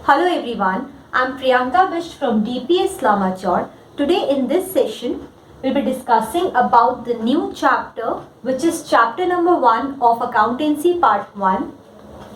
Hello everyone, I'm Priyanka Bish from DPS Lamachor. Today in this session, we'll be discussing about the new chapter, which is chapter number 1 of Accountancy Part 1.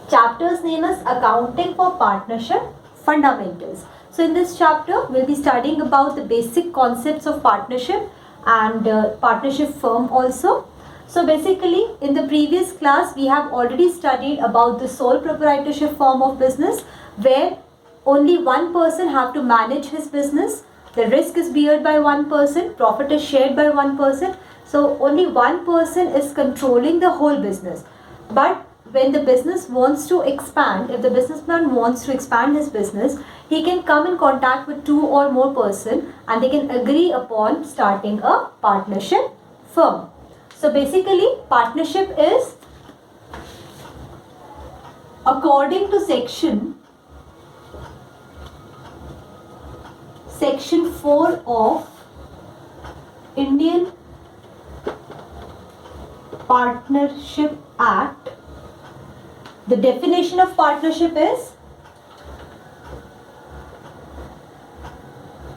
Chapter's name is Accounting for Partnership Fundamentals. So in this chapter, we'll be studying about the basic concepts of partnership and partnership firm also. So basically, in the previous class, we have already studied about the sole proprietorship form of business, where only one person have to manage his business. The risk is beared by one person, profit is shared by one person. So only one person is controlling the whole business. But when the business wants to expand, if the businessman wants to expand his business, he can come in contact with two or more person and they can agree upon starting a partnership firm. So basically, partnership is, according to section 4 of Indian Partnership Act, the definition of partnership is,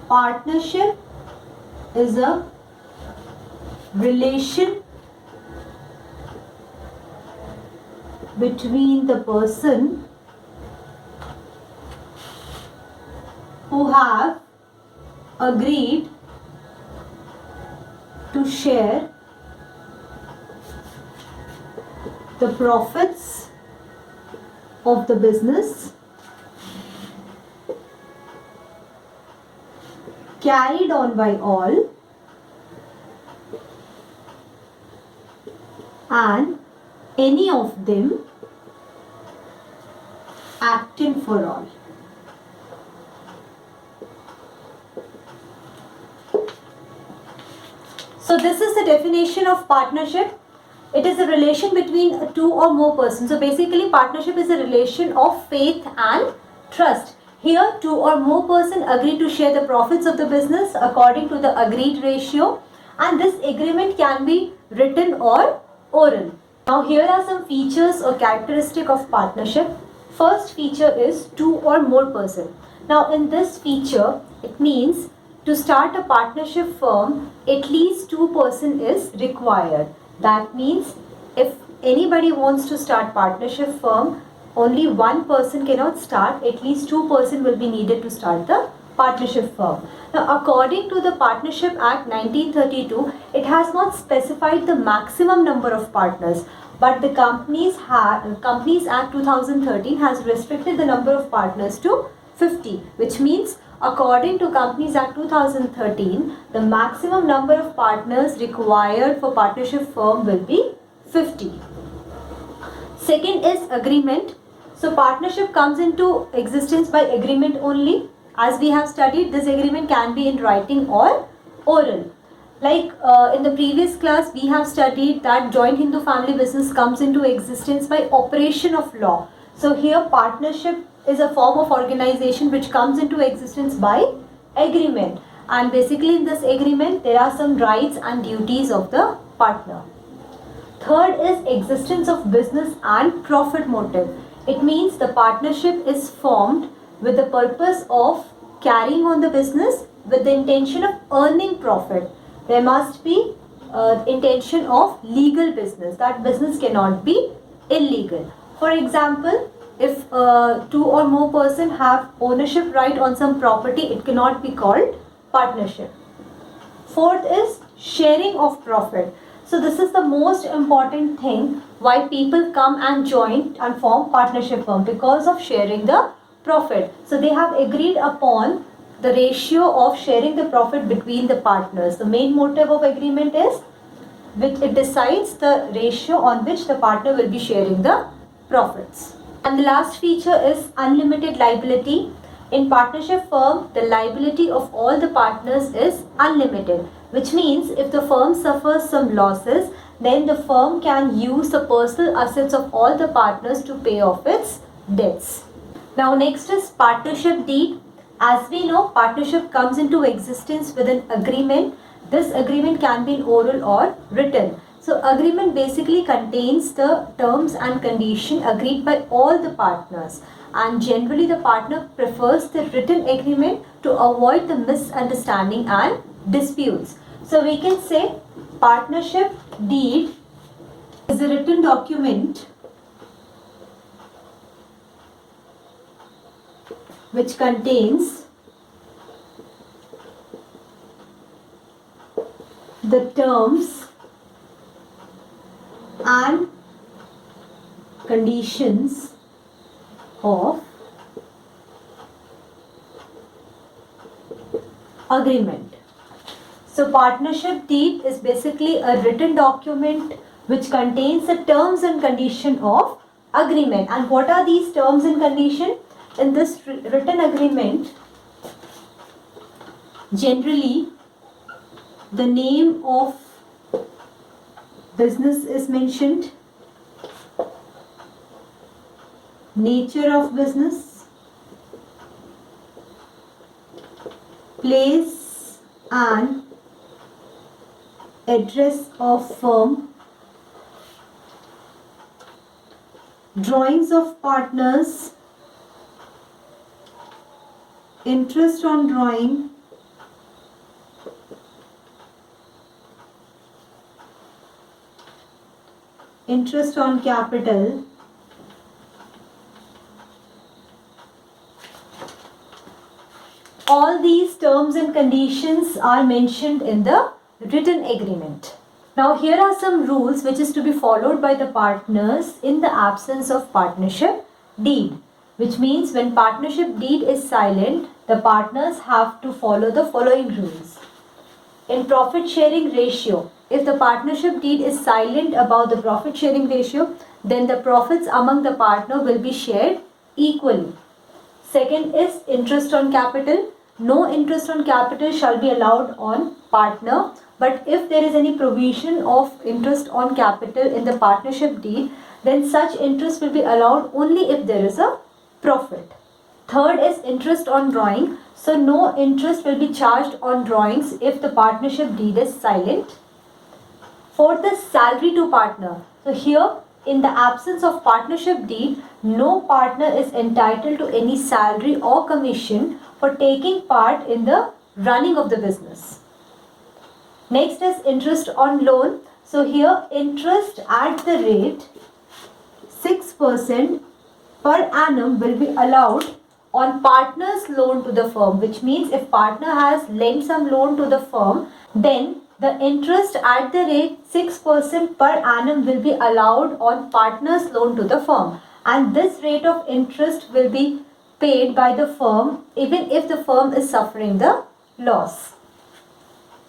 partnership is a relation between the person who have agreed to share the profits of the business carried on by all and any of them acting for all. So this is the definition of partnership. It is a relation between two or more persons. So basically, partnership is a relation of faith and trust. Here, two or more persons agree to share the profits of the business according to the agreed ratio, and this agreement can be written or oral. Now here are some features or characteristic of partnership. First feature is two or more person. Now in this feature, it means to start a partnership firm, at least two person is required. That means if anybody wants to start partnership firm, only one person cannot start, at least two person will be needed to start the partnership firm. Now according to the Partnership Act 1932, it has not specified the maximum number of partners, but the Companies Act 2013 has restricted the number of partners to 50, which means according to Companies Act 2013, the maximum number of partners required for partnership firm will be 50. Second is agreement. So partnership comes into existence by agreement only. As we have studied, this agreement can be in writing or oral. Like in the previous class, we have studied that joint Hindu family business comes into existence by operation of law. So here partnership is a form of organization which comes into existence by agreement, and basically in this agreement there are some rights and duties of the partner. Third is existence of business and profit motive. It means the partnership is formed with the purpose of carrying on the business with the intention of earning profit. There must be intention of legal business. That business cannot be illegal. For example, if two or more person have ownership right on some property, it cannot be called partnership. Fourth is sharing of profit. So this is the most important thing why people come and join and form partnership firm, because of sharing the profit. So they have agreed upon the ratio of sharing the profit between the partners. The main motive of agreement is which it decides the ratio on which the partner will be sharing the profits. And the last feature is unlimited liability. In partnership firm, the liability of all the partners is unlimited, which means if the firm suffers some losses, then the firm can use the personal assets of all the partners to pay off its debts. Now next is partnership deed. As we know, partnership comes into existence with an agreement. This agreement can be oral or written. So agreement basically contains the terms and condition agreed by all the partners. and generally the partner prefers the written agreement to avoid the misunderstanding and disputes. So we can say partnership deed is a written document which contains the terms and conditions of agreement. So partnership deed is basically a written document which contains the terms and condition of agreement. And what are these terms and condition? In this written agreement, generally the name of business is mentioned, nature of business, place and address of firm, drawings of partners, interest on drawing, interest on capital, all these terms and conditions are mentioned in the written agreement. Now here are some rules which is to be followed by the partners in the absence of partnership deed, which means when partnership deed is silent, the partners have to follow the following rules. In profit sharing ratio, if the partnership deed is silent about the profit sharing ratio, then the profits among the partner will be shared equally. Second is interest on capital. No interest on capital shall be allowed on partner, but if there is any provision of interest on capital in the partnership deed, then such interest will be allowed only if there is a profit. Third is interest on drawing. So no interest will be charged on drawings if the partnership deed is silent. Fourth is salary to partner. So here, in the absence of partnership deed, no partner is entitled to any salary or commission for taking part in the running of the business. Next is interest on loan. So here, interest at the rate 6% per annum will be allowed on partner's loan to the firm, which means if partner has lent some loan to the firm, then the interest at the rate 6% per annum will be allowed on partner's loan to the firm, and this rate of interest will be paid by the firm even if the firm is suffering the loss.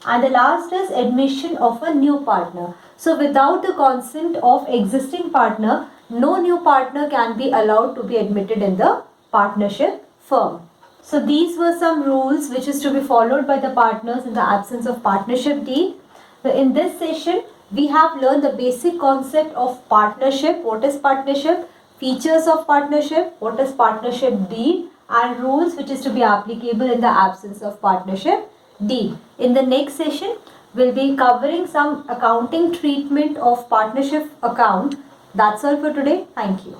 And the last is admission of a new partner. So without the consent of existing partner, no new partner can be allowed to be admitted in the partnership firm. So these were some rules which is to be followed by the partners in the absence of partnership deed. So in this session, we have learned the basic concept of partnership, what is partnership, features of partnership, what is partnership deed, and rules which is to be applicable in the absence of partnership deed. In the next session, we'll be covering some accounting treatment of partnership account. That's all for today. Thank you.